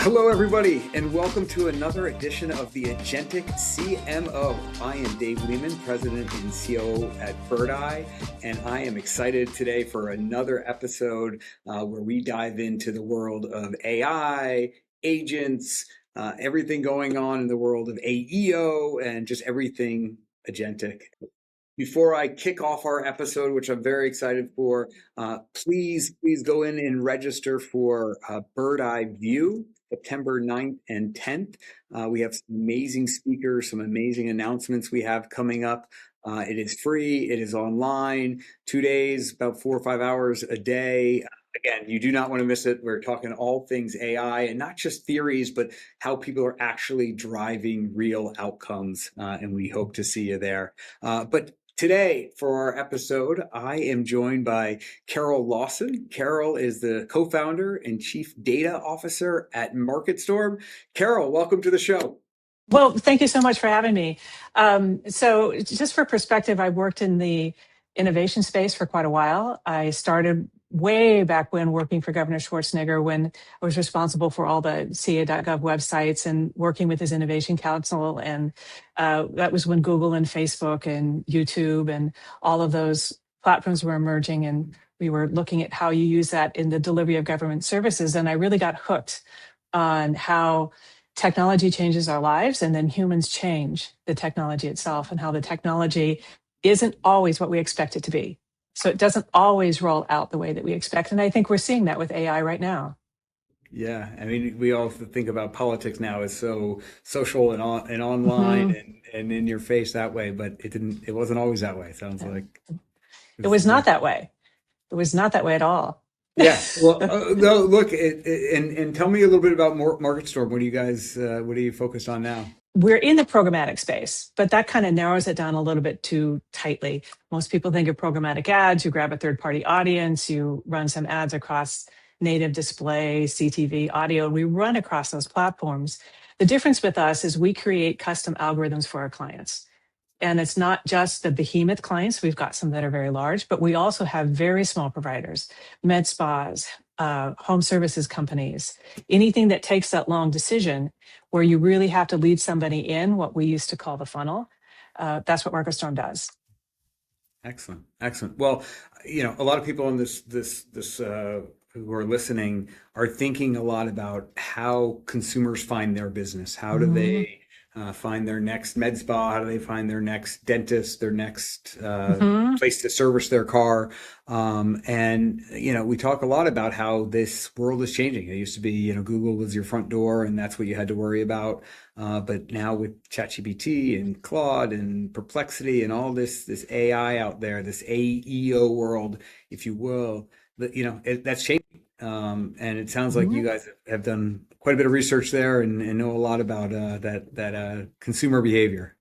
Hello, everybody, and welcome to another edition of the Agentic CMO. I am Dave Lehman, President and COO at Birdeye, and I am excited today for another episode where we dive into the world of AI, agents, everything going on in the world of AEO, and just everything agentic. Before I kick off our episode, which I'm very excited for, please go in and register for Birdeye View, September 9th and 10th. We have some amazing speakers, some amazing announcements we have coming up. It is free. It is online, 2 days, about 4 or 5 hours a day. Again, you do not want to miss it. We're talking all things AI and not just theories, but how people are actually driving real outcomes. And we hope to see you there. But today, for our episode, I am joined by Carole Lawson. Carole is the co-founder and chief data officer at MarketStorm. Carole, welcome to the show. Well, thank you so much for having me. So just for perspective, I worked in the innovation space for quite a while. I started way back when working for Governor Schwarzenegger when I was responsible for all the CA.gov websites and working with his Innovation Council. And that was when Google and Facebook and YouTube and all of those platforms were emerging. And we were looking at how you use that in the delivery of government services. And I really got hooked on how technology changes our lives and then humans change the technology itself, and how the technology isn't always what we expect it to be. So it doesn't always roll out the way that we expect. And I think we're seeing that with AI right now. Yeah, I mean, we all think about politics now as so social and online and in your face that way, but it wasn't always that way. It sounds like it was not that way. It was not that way at all. Yeah. Well, no, look, and tell me a little bit about MarketStorm. What are you focused on now? We're in the programmatic space, but that kind of narrows it down a little bit too tightly. Most people think of programmatic ads. You grab a third-party audience, you run some ads across native display, CTV, audio. We run across those platforms. The difference with us is we create custom algorithms for our clients. And it's not just the behemoth clients. We've got some that are very large, but we also have very small providers, med spas, home services companies, anything that takes that long decision where you really have to lead somebody in what we used to call the funnel. That's what MarketStorm does. Excellent. Well, a lot of people on this who are listening are thinking a lot about how consumers find their business. How do they find their next med spa? How do they find their next dentist, their next place to service their car? And we talk a lot about how this world is changing. It used to be, Google was your front door and that's what you had to worry about. But now with ChatGPT and Claude and Perplexity and all this AI out there, this AEO world, if you will, that's changing. And it sounds like you guys have done quite a bit of research there and know a lot about that consumer behavior.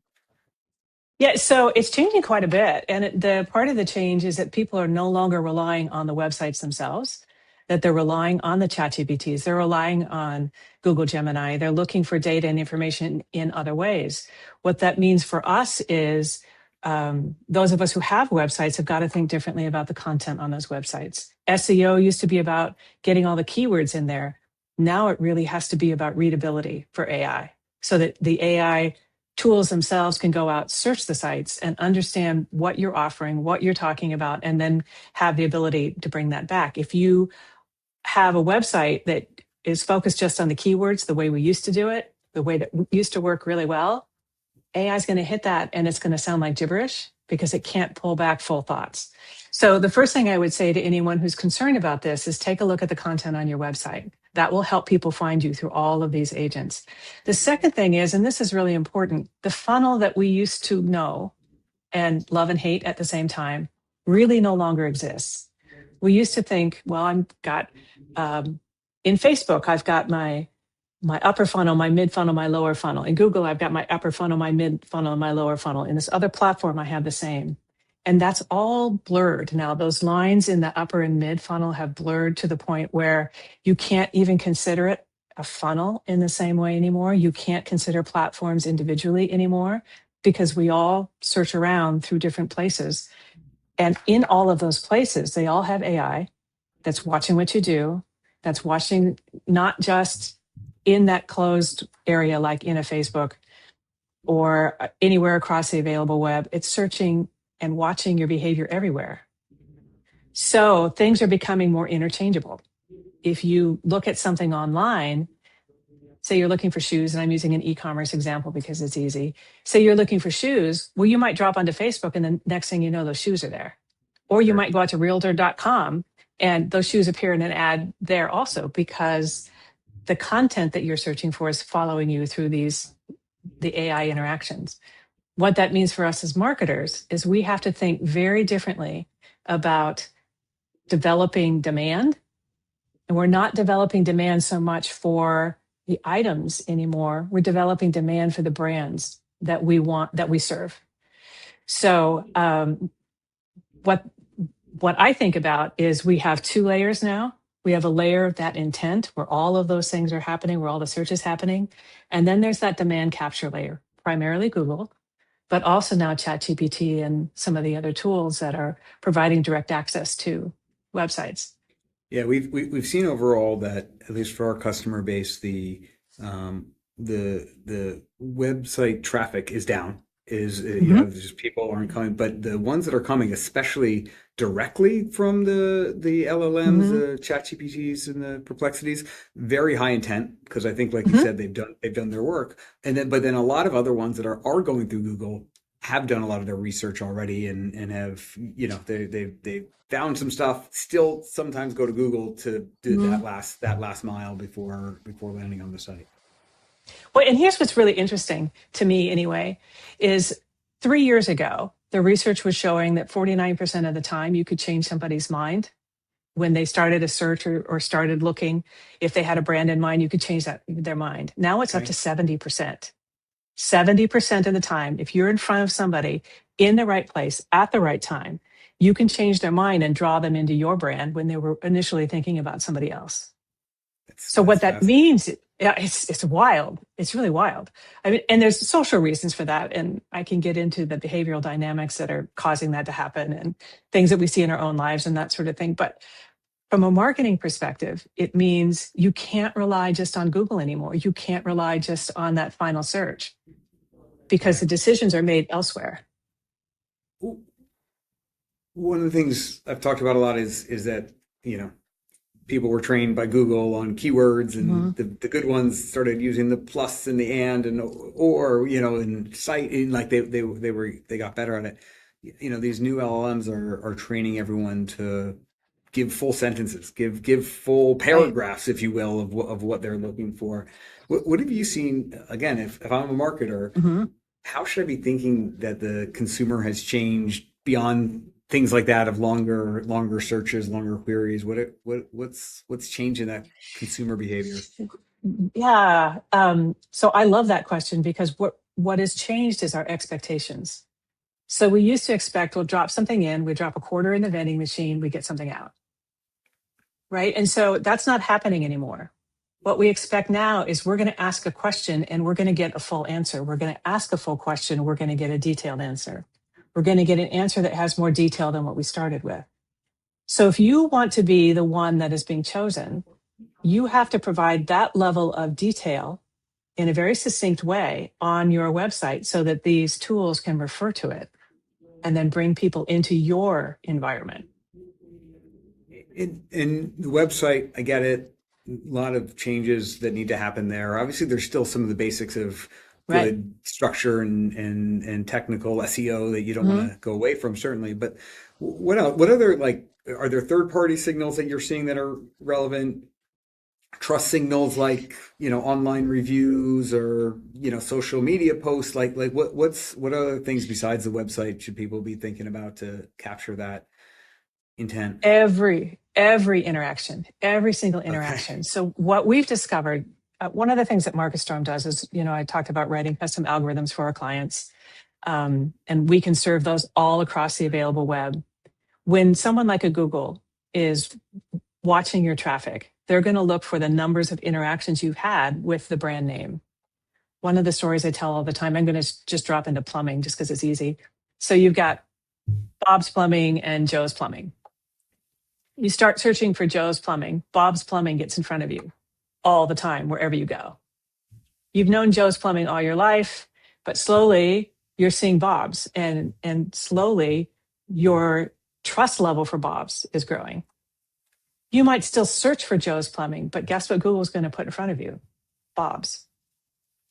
Yeah, so it's changing quite a bit. And the part of the change is that people are no longer relying on the websites themselves, that they're relying on the ChatGPTs. They're relying on Google Gemini. They're looking for data and information in other ways. What that means for us is those of us who have websites have got to think differently about the content on those websites. SEO used to be about getting all the keywords in there. Now it really has to be about readability for AI, so that the AI tools themselves can go out, search the sites, and understand what you're offering, what you're talking about, and then have the ability to bring that back. If you have a website that is focused just on the keywords, the way we used to do it, the way that used to work really well, AI is going to hit that and it's going to sound like gibberish because it can't pull back full thoughts. So the first thing I would say to anyone who's concerned about this is take a look at the content on your website. That will help people find you through all of these agents. The second thing is, and this is really important, the funnel that we used to know and love and hate at the same time really no longer exists. We used to think, well, in Facebook, I've got my upper funnel, my mid funnel, my lower funnel. In Google, I've got my upper funnel, my mid funnel, and my lower funnel. In this other platform, I have the same. And that's all blurred. Now, those lines in the upper and mid funnel have blurred to the point where you can't even consider it a funnel in the same way anymore. You can't consider platforms individually anymore because we all search around through different places. And in all of those places, they all have AI that's watching what you do, that's watching not just in that closed area, like in a Facebook or anywhere across the available web. It's searching and watching your behavior everywhere. So things are becoming more interchangeable. If you look at something online, say you're looking for shoes, and I'm using an e-commerce example because it's easy. Say you're looking for shoes, well, you might drop onto Facebook and the next thing you know, those shoes are there. Or you might go out to realtor.com and those shoes appear in an ad there also, because the content that you're searching for is following you through the AI interactions. What that means for us as marketers is we have to think very differently about developing demand. And we're not developing demand so much for the items anymore. We're developing demand for the brands that we want, that we serve. So what I think about is we have two layers now. We have a layer of that intent where all of those things are happening, where all the search is happening. And then there's that demand capture layer, primarily Google, but also now ChatGPT and some of the other tools that are providing direct access to websites. Yeah, we've seen overall that, at least for our customer base, the website traffic is down. Just people aren't coming, but the ones that are coming, especially directly from the LLMs, the ChatGPTs and the Perplexities, very high intent, because I think, like you said, they've done their work, but then a lot of other ones that are going through Google have done a lot of their research already and have, they found some stuff. Still sometimes go to Google to do that last mile before landing on the site. Well, and here's what's really interesting to me anyway, is 3 years ago, the research was showing that 49% of the time you could change somebody's mind when they started a search or started looking. If they had a brand in mind, you could change their mind. Now it's up to 70%. 70% of the time, if you're in front of somebody in the right place at the right time, you can change their mind and draw them into your brand when they were initially thinking about somebody else. So what that means, it's wild. It's really wild. I mean, and there's social reasons for that. And I can get into the behavioral dynamics that are causing that to happen and things that we see in our own lives and that sort of thing. But from a marketing perspective, it means you can't rely just on Google anymore. You can't rely just on that final search because the decisions are made elsewhere. One of the things I've talked about a lot is that, people were trained by Google on keywords, and the good ones started using the plus and the and cite, and like they got better at it. These new LLMs are training everyone to give full sentences, give full paragraphs, if you will, of what they're looking for. What have you seen? Again, if I'm a marketer, how should I be thinking that the consumer has changed beyond things like that, of longer searches, longer queries? What's changing that consumer behavior? Yeah. So I love that question, because what has changed is our expectations. So we used to expect we'll drop something in, we drop a quarter in the vending machine, we get something out. Right. And so that's not happening anymore. What we expect now is we're going to ask a question and we're going to get a full answer. We're going to ask a full question. We're going to get a detailed answer. We're going to get an answer that has more detail than what we started with. So if you want to be the one that is being chosen, you have to provide that level of detail in a very succinct way on your website so that these tools can refer to it and then bring people into your environment. In the website, I get it. A lot of changes that need to happen there. Obviously, there's still some of the basics of good structure and technical SEO that you don't want to go away from, certainly. But what else? What other, are there third-party signals that you're seeing that are relevant? Trust signals like, online reviews or, social media posts? What other things besides the website should people be thinking about to capture that intent? Every interaction, every single interaction. Okay. So what we've discovered, one of the things that MarketStorm does is, I talked about writing custom algorithms for our clients, and we can serve those all across the available web. When someone like a Google is watching your traffic, they're going to look for the numbers of interactions you've had with the brand name. One of the stories I tell all the time, I'm going to just drop into plumbing just because it's easy. So you've got Bob's Plumbing and Joe's Plumbing. You start searching for Joe's Plumbing, Bob's Plumbing gets in front of you. all the time, wherever you go. You've known Joe's Plumbing all your life, but slowly you're seeing Bob's, and slowly your trust level for Bob's is growing. You might still search for Joe's Plumbing, but guess what Google's going to put in front of you? Bob's.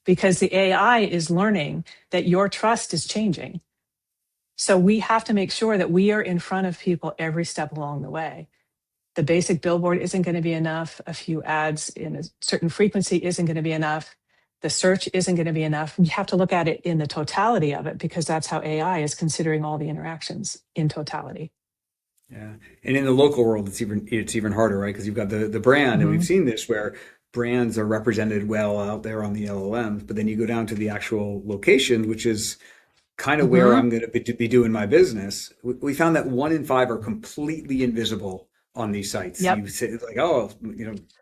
Because the AI is learning that your trust is changing. So we have to make sure that we are in front of people every step along the way. The basic billboard isn't going to be enough. A few ads in a certain frequency isn't going to be enough. The search isn't going to be enough. You have to look at it in the totality of it, because that's how AI is considering all the interactions in totality. Yeah. And in the local world, it's even harder, right? Because you've got the brand, and we've seen this where brands are represented well out there on the LLMs, but then you go down to the actual location, which is kind of where I'm going to be doing my business. We found that 1 in 5 are completely invisible on these sites. Yep. You say like, oh,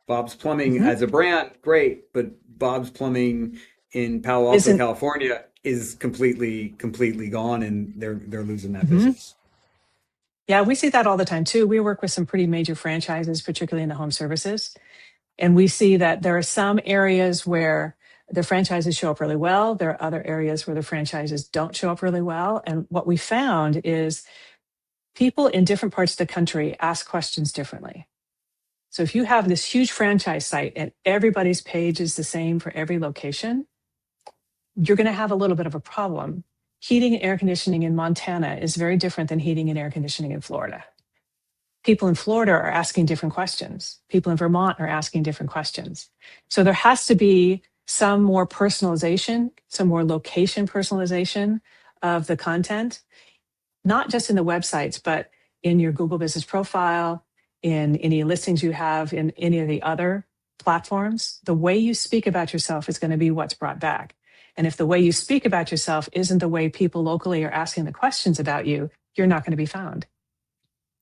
Bob's Plumbing as a brand, great, but Bob's Plumbing in Palo Alto, California is completely gone, and they're losing that business. Yeah, we see that all the time too. We work with some pretty major franchises, particularly in the home services. And we see that there are some areas where the franchises show up really well. There are other areas where the franchises don't show up really well. And what we found is people in different parts of the country ask questions differently. So if you have this huge franchise site and everybody's page is the same for every location, you're going to have a little bit of a problem. Heating and air conditioning in Montana is very different than heating and air conditioning in Florida. People in Florida are asking different questions. People in Vermont are asking different questions. So there has to be some more personalization, some more location personalization of the content, not just in the websites, but in your Google Business Profile, in any listings you have, in any of the other platforms. The way you speak about yourself is going to be what's brought back. And if the way you speak about yourself isn't the way people locally are asking the questions about you, you're not going to be found.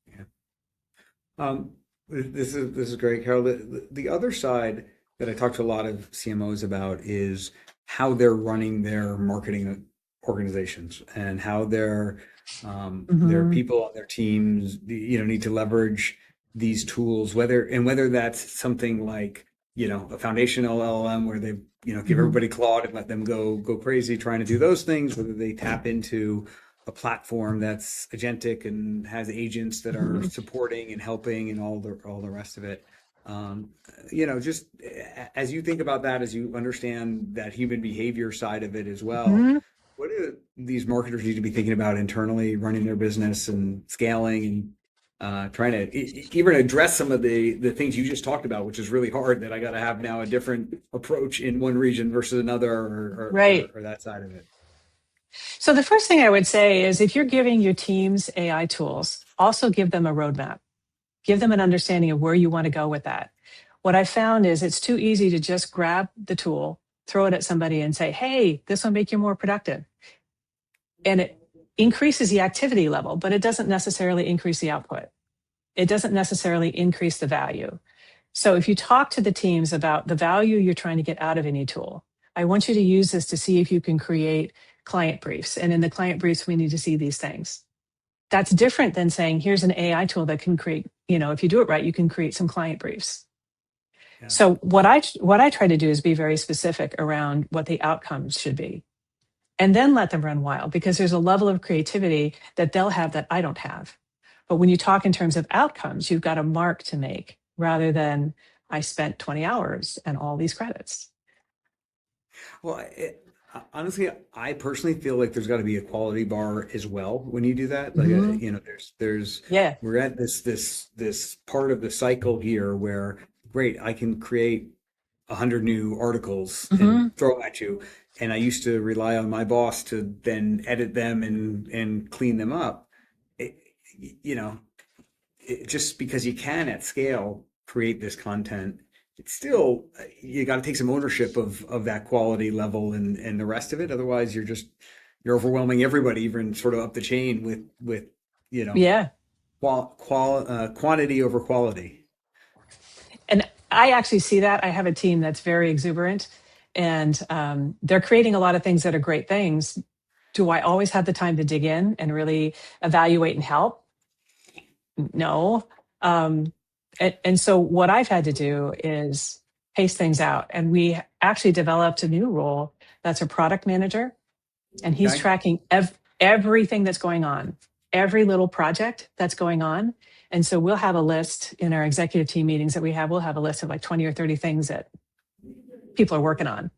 Yeah. This is great, Carole. The other side that I talk to a lot of CMOs about is how they're running their marketing organizations, and how their people on their teams, need to leverage these tools, whether that's something like, a foundational LLM where they, give everybody Claude and let them go crazy trying to do those things, whether they tap into a platform that's agentic and has agents that are supporting and helping and all the rest of it. Just as you think about that, as you understand that human behavior side of it as well, what do these marketers need to be thinking about internally, running their business and scaling, and trying to even address some of the things you just talked about, which is really hard, that I got to have now a different approach in one region versus another, or that side of it. So the first thing I would say is, if you're giving your teams AI tools, also give them a roadmap. Give them an understanding of where you want to go with that. What I found is it's too easy to just grab the tool, throw it at somebody and say, hey, this will make you more productive. And it increases the activity level, but it doesn't necessarily increase the output. It doesn't necessarily increase the value. So if you talk to the teams about the value you're trying to get out of any tool, I want you to use this to see if you can create client briefs. And in the client briefs, we need to see these things. That's different than saying, here's an AI tool that can create, if you do it right, you can create some client briefs. Yeah. So what I try to do is be very specific around what the outcomes should be, and then let them run wild, because there's a level of creativity that they'll have that I don't have. But when you talk in terms of outcomes, you've got a mark to make, rather than I spent 20 hours and all these credits. Well, honestly, I personally feel like there's got to be a quality bar as well when you do that. Like, we're at this part of the cycle here where, great, I can create 100 new articles and throw them at you. And I used to rely on my boss to then edit them and clean them up. Just because you can at scale create this content, it's still, you got to take some ownership of that quality level and the rest of it. Otherwise, you're overwhelming everybody, even sort of up the chain with quantity over quality. And I actually see that. I have a team that's very exuberant, and they're creating a lot of things that are great things. Do I always have the time to dig in and really evaluate and help? No. And so what I've had to do is pace things out. And we actually developed a new role that's a product manager, and he's Okay. tracking everything that's going on, every little project that's going on. And so we'll have a list in our executive team meetings that we have. We'll have a list of like 20 or 30 things that people are working on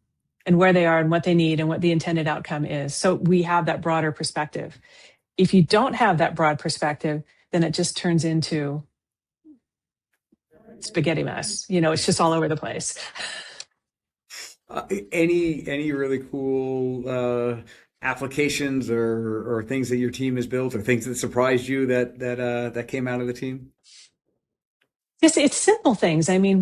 and where they are and what they need and what the intended outcome is. So we have that broader perspective. If you don't have that broad perspective, then it just turns into spaghetti mess. It's just all over the place. Any really cool applications or things that your team has built or things that surprised you that came out of the team? It's simple things. I mean,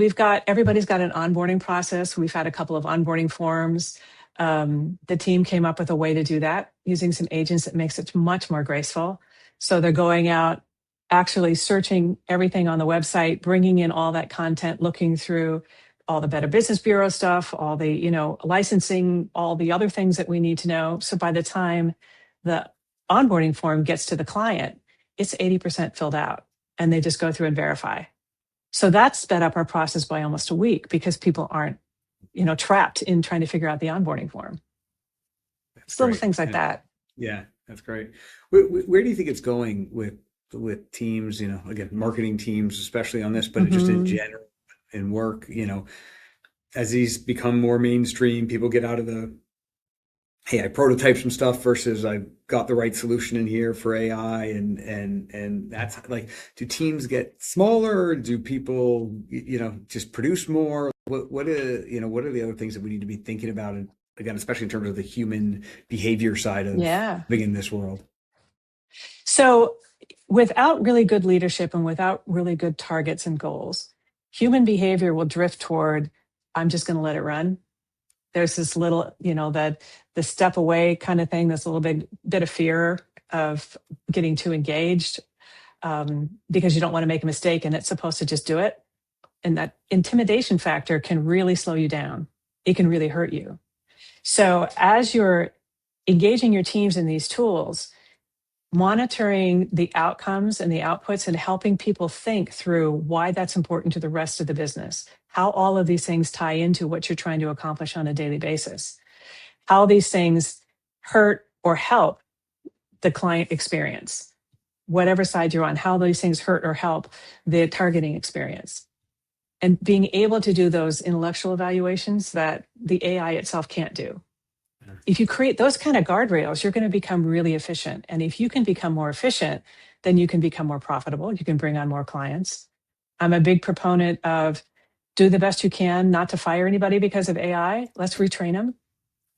everybody's got an onboarding process. We've had a couple of onboarding forms. The team came up with a way to do that using some agents that makes it much more graceful. So they're going out, actually searching everything on the website, bringing in all that content, looking through all the Better Business Bureau stuff, all the, licensing, all the other things that we need to know. So by the time the onboarding form gets to the client, it's 80% filled out, and they just go through and verify. So that sped up our process by almost a week because people aren't, trapped in trying to figure out the onboarding form. That's It's little great. things like that. Yeah, that's great. Where do you think it's going with teams? Again, marketing teams, especially on this, but just in Hmm. general in work. As these become more mainstream, people get out of the hey, I prototyped some stuff versus I got the right solution in here for AI, and that's like, do teams get smaller? Or do people, just produce more? What are the other things that we need to be thinking about? And again, especially in terms of the human behavior side of Yeah. living in this world. So without really good leadership and without really good targets and goals, human behavior will drift toward, I'm just going to let it run. There's this little, that the step away kind of thing, this little bit of fear of getting too engaged, because you don't want to make a mistake and it's supposed to just do it. And that intimidation factor can really slow you down. It can really hurt you. So as you're engaging your teams in these tools, monitoring the outcomes and the outputs and helping people think through why that's important to the rest of the business, how all of these things tie into what you're trying to accomplish on a daily basis, how these things hurt or help the client experience, whatever side you're on, how these things hurt or help the targeting experience. And being able to do those intellectual evaluations that the AI itself can't do. If you create those kind of guardrails, you're going to become really efficient. And if you can become more efficient, then you can become more profitable. You can bring on more clients. I'm a big proponent of do the best you can not to fire anybody because of AI. Let's retrain them.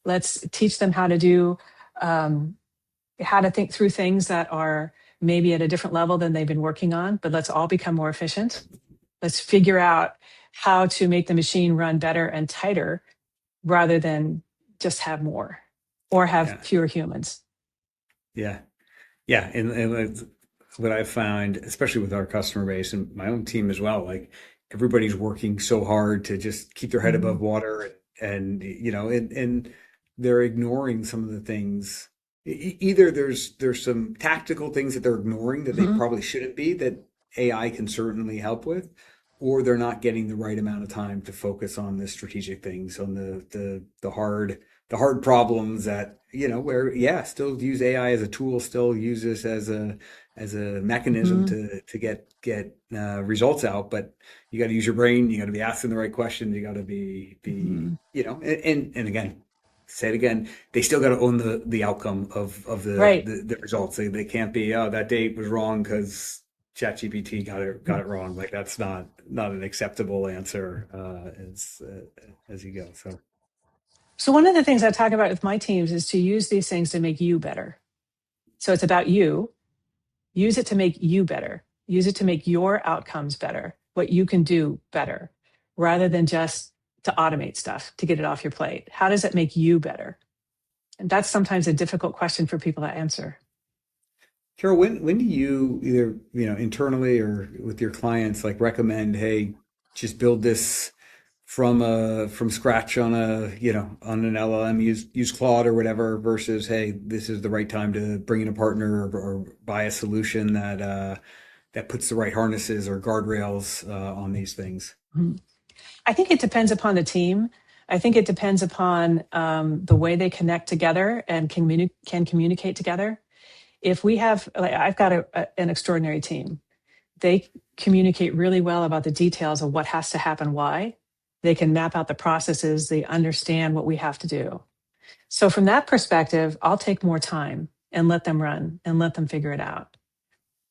Let's teach them how to think through things that are maybe at a different level than they've been working on, but let's all become more efficient. Let's figure out how to make the machine run better and tighter rather than just have more or have Yeah, fewer humans. yeah, yeah. And what I've found, especially with our customer base and my own team as well, like everybody's working so hard to just keep their head above Mhm. water, and they're ignoring some of the things. Either there's some tactical things that they're ignoring that they Mhm. probably shouldn't be that AI can certainly help with, or they're not getting the right amount of time to focus on the strategic things, on the hard problems that, where, yeah, still use AI as a tool, still use this as a mechanism Mhm. to get results out, but you got to use your brain. You got to be asking the right questions. You got to be Mhm. and again, say it again. They still got to own the outcome of the, Right. the the results. They can't be, oh, that date was wrong because ChatGPT got it wrong. Like that's not an acceptable answer as you go. So So one of the things I talk about with my teams is to use these things to make you better. So it's about you. Use it to make you better. Use it to make your outcomes better, what you can do better, rather than just to automate stuff to get it off your plate. How does it make you better? And that's sometimes a difficult question for people to answer. Carol, when do you either, internally or with your clients, like recommend, hey, just build this from scratch on an LLM, use Claude or whatever, versus, hey, this is the right time to bring in a partner or buy a solution that puts the right harnesses or guardrails on these things. Mhm. I think it depends upon the team. I think it depends upon the way they connect together and can communicate together. If we have, like, I've got an extraordinary team. They communicate really well about the details of what has to happen, why. They can map out the processes. They understand what we have to do. So from that perspective, I'll take more time and let them run and let them figure it out.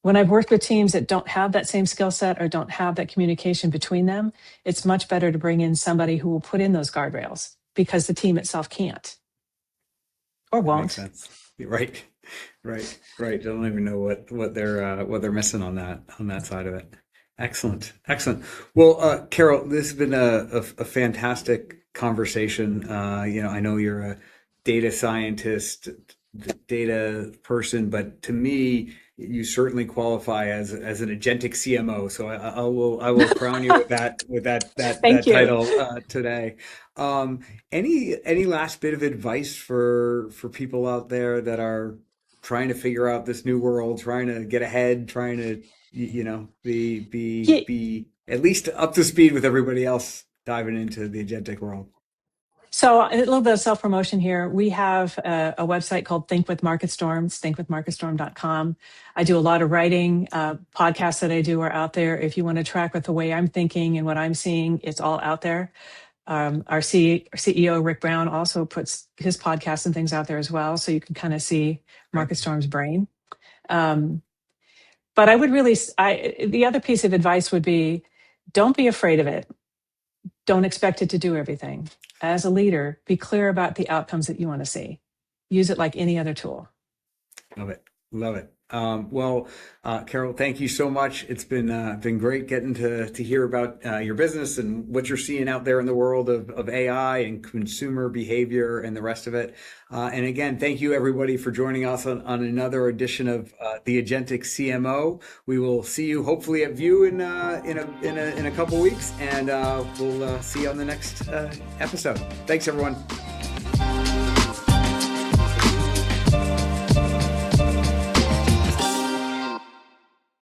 When I've worked with teams that don't have that same skill set or don't have that communication between them, it's much better to bring in somebody who will put in those guardrails because the team itself can't or That makes won't. sense. Right. Right. Right. Don't even know what they're missing on that side of it. Excellent. Excellent. Well, Carole, this has been a fantastic conversation. I know you're a data scientist, data person, but to me, you certainly qualify as an agentic CMO. So I will crown you with that Thank you. title today. Any last bit of advice for people out there that are trying to figure out this new world, trying to get ahead, trying to Yeah. be at least up to speed with everybody else diving into the agentic world? So a little bit of self-promotion here. We have a website called Think with MarketStorm, thinkwithmarketstorm.com. I do a lot of writing. Podcasts that I do are out there. If you want to track with the way I'm thinking and what I'm seeing, it's all out there. Our CEO, Rick Brown, also puts his podcasts and things out there as well. So you can kind of see Right. MarketStorm's brain. But I would really, the other piece of advice would be, don't be afraid of it. Don't expect it to do everything. As a leader, be clear about the outcomes that you want to see. Use it like any other tool. Love it. Love it. Well, Carole, thank you so much. It's been great getting to hear about your business and what you're seeing out there in the world of AI and consumer behavior and the rest of it. And again, thank you everybody for joining us on another edition of the Agentic CMO. We will see you hopefully at View in a couple weeks, and we'll see you on the next episode. Thanks, everyone.